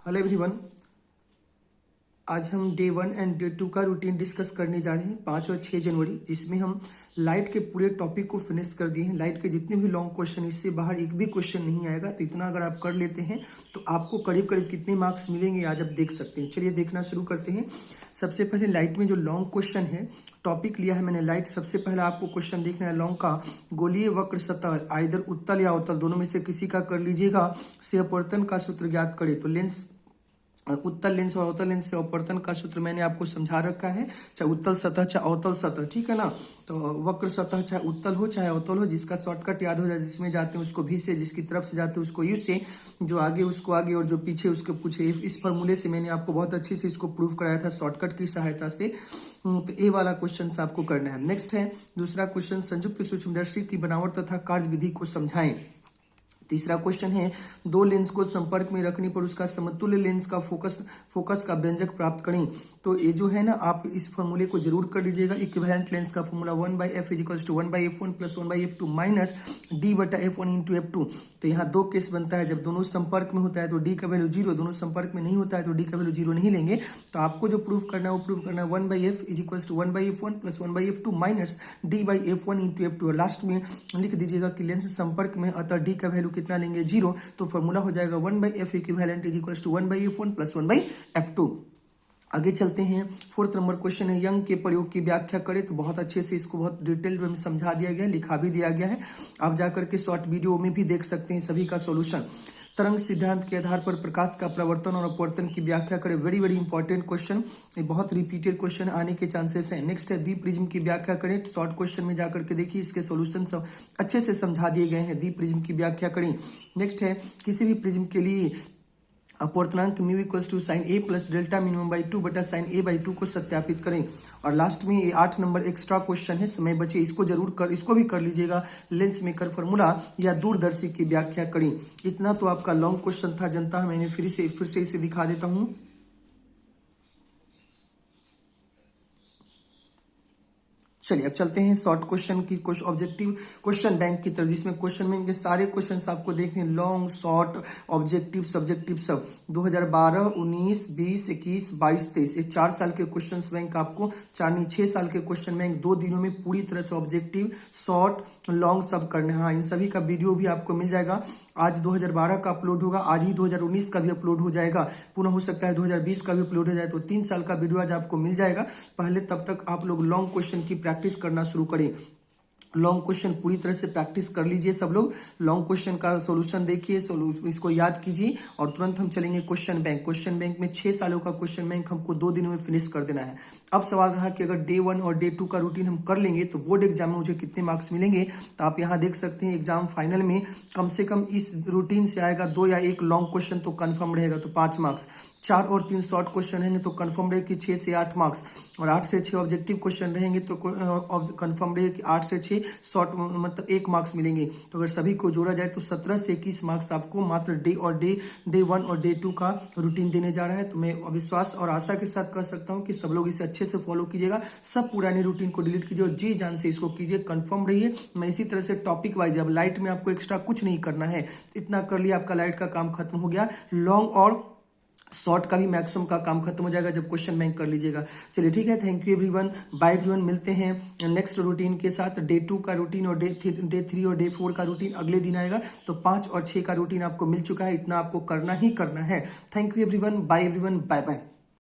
Hello everyone, आज हम day 1 and day 2 का रूटीन डिस्कस करने जा रहे हैं 5 और 6 जनवरी, जिसमें हम लाइट के पूरे टॉपिक को फिनिश कर दिए हैं। लाइट के जितने भी लॉन्ग क्वेश्चन, इससे बाहर एक भी क्वेश्चन नहीं आएगा। तो इतना अगर आप कर लेते हैं तो आपको करीब करीब कितने मार्क्स मिलेंगे आज आप देख सकते हैं। चलिए देखना शुरू करते हैं। सबसे पहले लाइट में जो लॉन्ग क्वेश्चन है, टॉपिक लिया है मैंने लाइट। सबसे पहले आपको क्वेश्चन देखना है लॉन्ग का। गोलीय वक्र सतह आइदर उत्तल या अवतल, दोनों में से किसी का कर लीजिएगा, से अपवर्तन का सूत्र ज्ञात करे। तो लेंस, उत्तल लेंस और अवतल लेंस से अपवर्तन का सूत्र मैंने आपको समझा रखा है, चाहे उत्तल सतह चाहे अवतल सतह, ठीक है ना। तो वक्र सतह चाहे उत्तल हो चाहे अवतल हो, जिसका शॉर्टकट याद हो जाए, जिसमें जाते हैं उसको भी से, जिसकी तरफ से जाते हैं उसको यू से, जो आगे उसको आगे और जो पीछे उसको पूछे। इस फॉर्मूले से मैंने आपको बहुत अच्छे से इसको प्रूव कराया था शॉर्टकट की सहायता से। तो ए वाला क्वेश्चन आपको करना है। नेक्स्ट है दूसरा क्वेश्चन, संयुक्त सूक्ष्मदर्शी की बनावट तथा कार्य विधि को समझाएं। तीसरा क्वेश्चन है, दो लेंस को संपर्क में रखने पर उसका समतुल्य लेंस का फोकस का व्यंजक प्राप्त करें। तो ये जो है ना, आप इस फॉर्मूले को जरूर कर लीजिएगा। इक्विवेलेंट लेंस का formula 1/f = 1/f1 + 1/f2 minus d/f1 × f2। तो यहाँ दो केस बनता है, जब दोनों संपर्क में होता है तो d का वैल्यू 0, दोनों संपर्क में नहीं होता है तो d का वैल्यू 0 नहीं लेंगे। तो आपको जो प्रूफ करना है वो प्रूफ करना है 1/f = 1/f1 + 1/f2 minus d/f1 × f2। और लास्ट में लिख दीजिएगा कि लेंस संपर्क में, अतः d का वैल्यू कितना लेंगे 0। तो फॉर्मूला हो जाएगा 1/f इक्विवेलेंट = 1/f1 + 1/f2। आगे चलते हैं। 4th नंबर क्वेश्चन है, यंग के प्रयोग की व्याख्या करें। तो बहुत अच्छे से इसको बहुत डिटेल में समझा दिया गया है, लिखा भी दिया गया है। आप जाकर के शॉर्ट वीडियो में भी देख सकते हैं सभी का सॉल्यूशन। तरंग सिद्धांत के आधार पर प्रकाश का प्रवर्तन और अपवर्तन की व्याख्या करें। वेरी वेरी इंपॉर्टेंट क्वेश्चन, ये बहुत रिपीटेड क्वेश्चन आने के चांसेस हैं। नेक्स्ट है, दीप प्रिज्म की व्याख्या करें। शॉर्ट क्वेश्चन में जाकर के देखिए, इसके सॉल्यूशन सब अच्छे से समझा दिए गए हैं। दीप प्रिज्म की व्याख्या करें। नेक्स्ट है, किसी भी प्रिज्म के लिए अपवर्तनांक μ = sin A + delta min/2 sin A/2 को सत्यापित करें। और लास्ट में ये 8 नंबर एक्स्ट्रा क्वेश्चन है, समय बचे इसको जरूर कर, इसको भी कर लीजिएगा। लेंस मेकर फॉर्मूला या दूरदर्शी की व्याख्या करें। इतना तो आपका लॉन्ग क्वेश्चन था जनता। मैंने फिर से इसे दिखा देता हूँ। चलिए अब चलते हैं शॉर्ट क्वेश्चन की ऑब्जेक्टिव क्वेश्चन बैंक की तरफ, जिसमें क्वेश्चन बैंक के सारे क्वेश्चंस आपको देखने, लॉन्ग शॉर्ट ऑब्जेक्टिव सब्जेक्टिव सब 2012, 19, 20, 21, 22, 23 ये 4 साल के क्वेश्चन बैंक आपको, 6 साल के क्वेश्चन बैंक 2 दिनों में पूरी तरह से ऑब्जेक्टिव शॉर्ट लॉन्ग सब करने हैं। हाँ, इन सभी का वीडियो भी आपको मिल जाएगा। आज 2012 का अपलोड होगा, आज ही 2019 का भी अपलोड हो जाएगा, पुनः हो सकता है 2020 का भी अपलोड हो जाए। तो 3 साल का वीडियो आज आपको मिल जाएगा। पहले तब तक आप लोग लॉन्ग क्वेश्चन की प्रैक्टिस करना शुरू करें। लॉन्ग क्वेश्चन पूरी तरह से प्रैक्टिस कर लीजिए सब लोग। लॉन्ग क्वेश्चन का सॉल्यूशन देखिए, इसको याद कीजिए और तुरंत हम चलेंगे क्वेश्चन बैंक। क्वेश्चन बैंक में 6 सालों का क्वेश्चन बैंक हमको 2 दिनों में फिनिश कर देना है। अब सवाल रहा कि अगर डे 1 और डे 2 का रूटीन हम कर लेंगे तो बोर्ड एग्जाम में मुझे कितने मार्क्स मिलेंगे। तो आप यहाँ देख सकते हैं एग्जाम फाइनल में कम से कम इस रूटीन से आएगा 2 या 1 लॉन्ग क्वेश्चन तो कन्फर्म रहेगा, तो 5 मार्क्स। 4 और 3 शॉर्ट क्वेश्चन रहेंगे तो कन्फर्म रहे कि 6 से 8 मार्क्स। और 8 से 6 ऑब्जेक्टिव क्वेश्चन रहेंगे तो कन्फर्म रहे कि 8 से 6 शॉर्ट मतलब 1 मार्क्स मिलेंगे। तो अगर सभी को जोड़ा जाए तो 17 से 21 मार्क्स आपको मात्र डे 1 और डे 2 का रूटीन देने जा रहा है। तो मैं विश्वास और आशा के साथ कह सकता हूँ कि सब लोग इसे अच्छे से फॉलो कीजिएगा। सब पुराने रूटीन को डिलीट कीजिए और जी जान से इसको कीजिए, कंफर्म रहिए। मैं इसी तरह से टॉपिक वाइज, अब लाइट में आपको एक्स्ट्रा कुछ नहीं करना है, इतना कर लिया आपका लाइट का काम खत्म हो गया। लॉन्ग और शॉर्ट का भी मैक्सिमम का काम खत्म हो जाएगा जब क्वेश्चन बैंक कर लीजिएगा। चलिए ठीक है, thank you everyone, bye everyone. मिलते हैं नेक्स्ट रूटीन के साथ। डे 2 का रूटीन और डे 3 और डे 4 का रूटीन अगले दिन आएगा। तो 5 और 6 का रूटीन आपको मिल चुका है, इतना आपको करना ही करना है। Thank you everyone, bye everyone, bye bye.